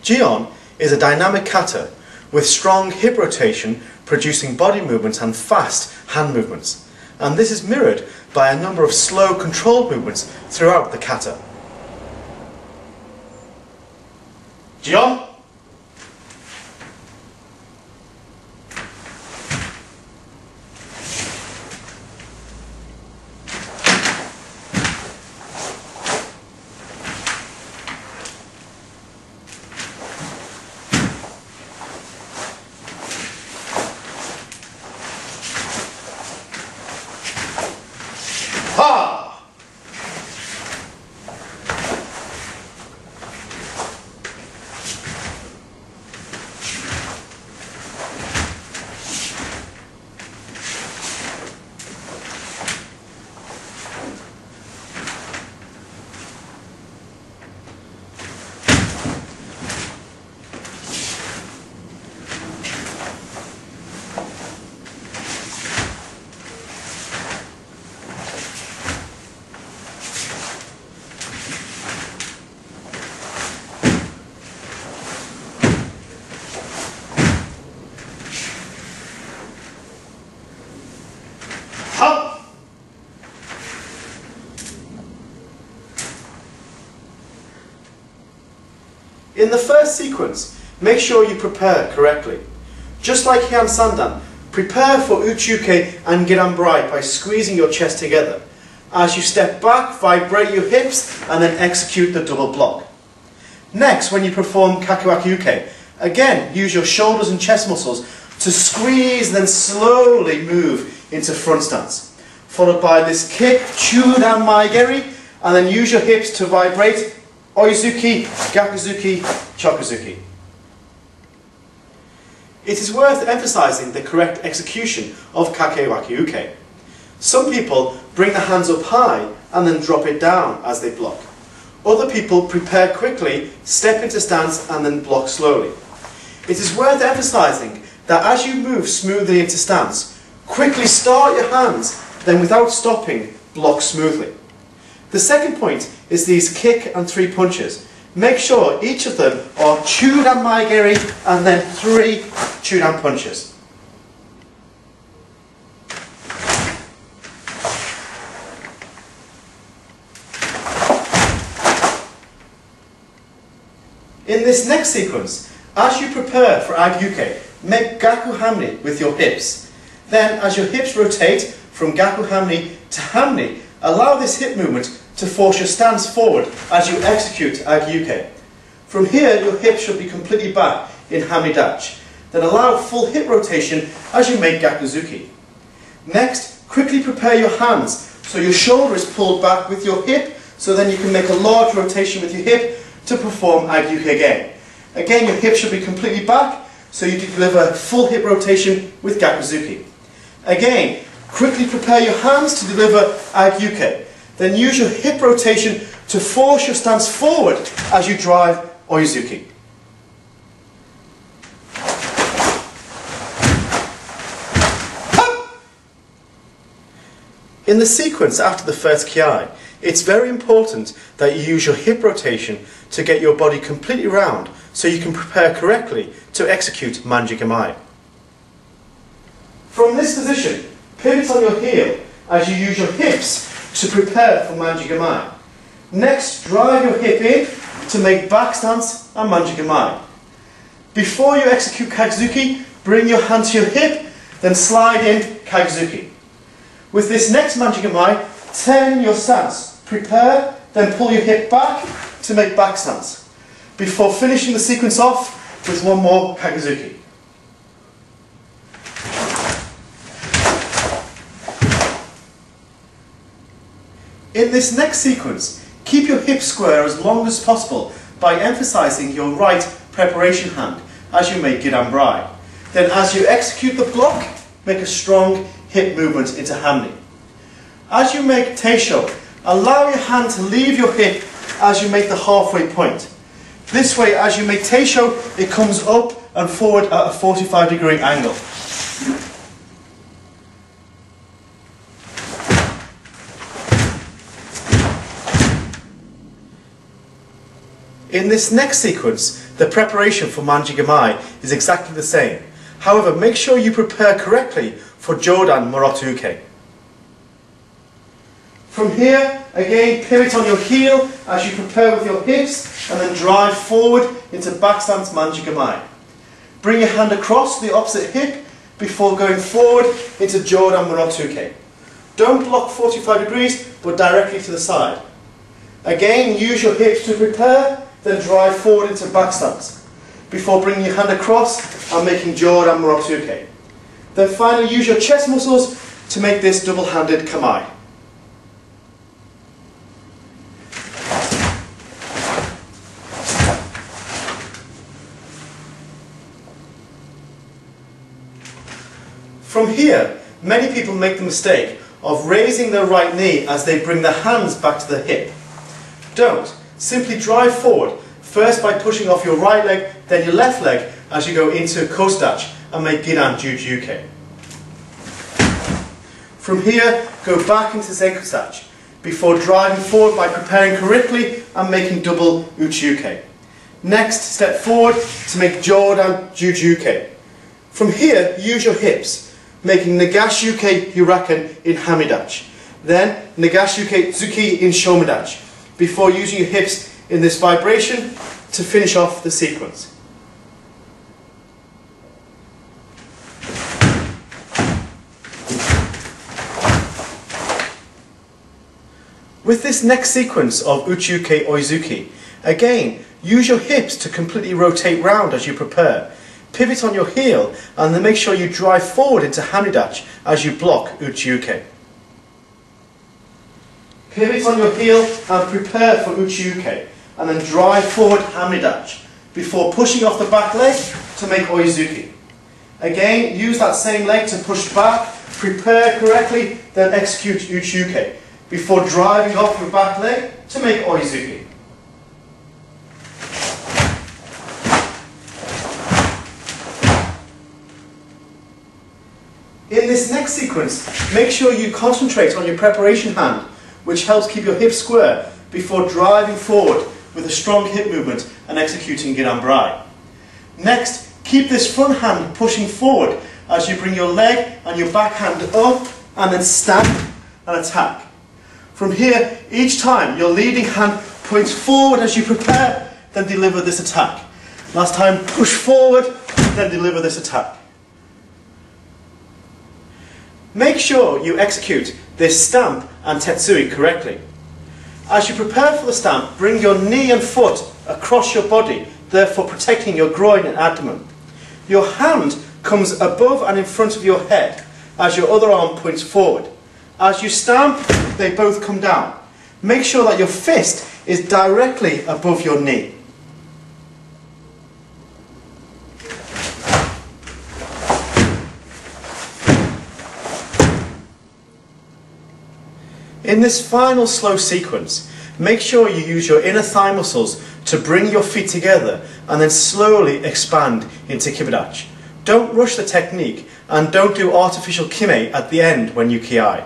Jion is a dynamic kata with strong hip rotation producing body movements and fast hand movements, and this is mirrored by a number of slow controlled movements throughout the kata. Jion. Ha! Up. In the first sequence, make sure you prepare correctly. Just like Hyan Sandan, prepare for Uchuke and Giranbrai by squeezing your chest together. As you step back, vibrate your hips and then execute the double block. Next, when you perform Kakuwaki-uke, again use your shoulders and chest muscles to squeeze and then slowly move into front stance. Followed by this kick, Chudan Maigeri, and then use your hips to vibrate Oizuki, Gakuzuki, Chokuzuki. It is worth emphasizing the correct execution of Kakewaki-uke. Some people bring the hands up high and then drop it down as they block. Other people prepare quickly, step into stance and then block slowly. It is worth emphasizing that as you move smoothly into stance, quickly start your hands, then without stopping, block smoothly. The second point is these kick and 3 punches. Make sure each of them are Chudan Maigeri and then 3 Chudan punches. In this next sequence, as you prepare for Ag-uke, make Gaku Hamni with your hips. Then, as your hips rotate from Gaku Hamni to Hamni, allow this hip movement to force your stance forward as you execute Ag-uke. From here, your hips should be completely back in Hamni Dachi. Then allow full hip rotation as you make Gakuzuki. Next, quickly prepare your hands so your shoulder is pulled back with your hip, so then you can make a large rotation with your hip to perform Ag-uke again. Again, your hips should be completely back, so you deliver full hip rotation with Gakuzuki. Again, quickly prepare your hands to deliver Ag-uke. Then use your hip rotation to force your stance forward as you drive Oizuki. In the sequence after the first kiai, it's very important that you use your hip rotation to get your body completely round so you can prepare correctly to execute Manji-gamai. From this position, pivot on your heel as you use your hips to prepare for Manji-gamai. Next, drive your hip in to make back stance and Manji-gamai. Before you execute Kakuzuki, bring your hand to your hip, then slide in Kakuzuki. With this next Manji-gamai, turn your stance. Prepare, then pull your hip back to make back stance. Before finishing the sequence off with one more Kakuzuki. In this next sequence, keep your hips square as long as possible by emphasizing your right preparation hand as you make Giranbrai. Then as you execute the block, make a strong hip movement into Hamni. As you make Teisho, allow your hand to leave your hip as you make the halfway point. This way, as you make Teisho, it comes up and forward at a 45-degree angle. In this next sequence, the preparation for Manjigamai is exactly the same. However, make sure you prepare correctly for Jodan Morotuke. From here, again, pivot on your heel as you prepare with your hips and then drive forward into back stance Manjigamai. Bring your hand across the opposite hip before going forward into Jodan Morotuke. Don't block 45 degrees, but directly to the side. Again, use your hips to prepare, then drive forward into back stance, before bringing your hand across and making Jodan Morotuke. Then finally use your chest muscles to make this double-handed Kamae. From here, many people make the mistake of raising their right knee as they bring their hands back to the hip. Don't. Simply drive forward, first by pushing off your right leg, then your left leg as you go into Kosudachi and make Gidan Jujuke. From here, go back into Zenkusachi before driving forward by preparing correctly and making double Uchiuke. Next, step forward to make Jodan Jujuke. From here, use your hips, making Nagashuke Huraken in Hamidachi, then Nagashuke Tsuki in Shomidachi, before using your hips in this vibration to finish off the sequence. With this next sequence of Uchiuke Oizuki, again, use your hips to completely rotate round as you prepare. Pivot on your heel and then make sure you drive forward into Hamidachi as you block Uchiuke. Pivot on your heel and prepare for Uchiuke and then drive forward Hamidachi before pushing off the back leg to make Oizuki. Again, use that same leg to push back, prepare correctly, then execute Uchiuke before driving off your back leg to make Oizuki. In this next sequence, make sure you concentrate on your preparation hand, which helps keep your hips square before driving forward with a strong hip movement and executing Gidan Brai. Next, keep this front hand pushing forward as you bring your leg and your back hand up and then stamp and attack. From here, each time your leading hand points forward as you prepare, then deliver this attack. Last time, push forward, then deliver this attack. Make sure you execute this stamp and tetsui correctly. As you prepare for the stamp, bring your knee and foot across your body, therefore protecting your groin and abdomen. Your hand comes above and in front of your head as your other arm points forward. As you stamp, they both come down. Make sure that your fist is directly above your knee. In this final slow sequence, make sure you use your inner thigh muscles to bring your feet together and then slowly expand into Kibidachi. Don't rush the technique and don't do artificial kime at the end when you kiai.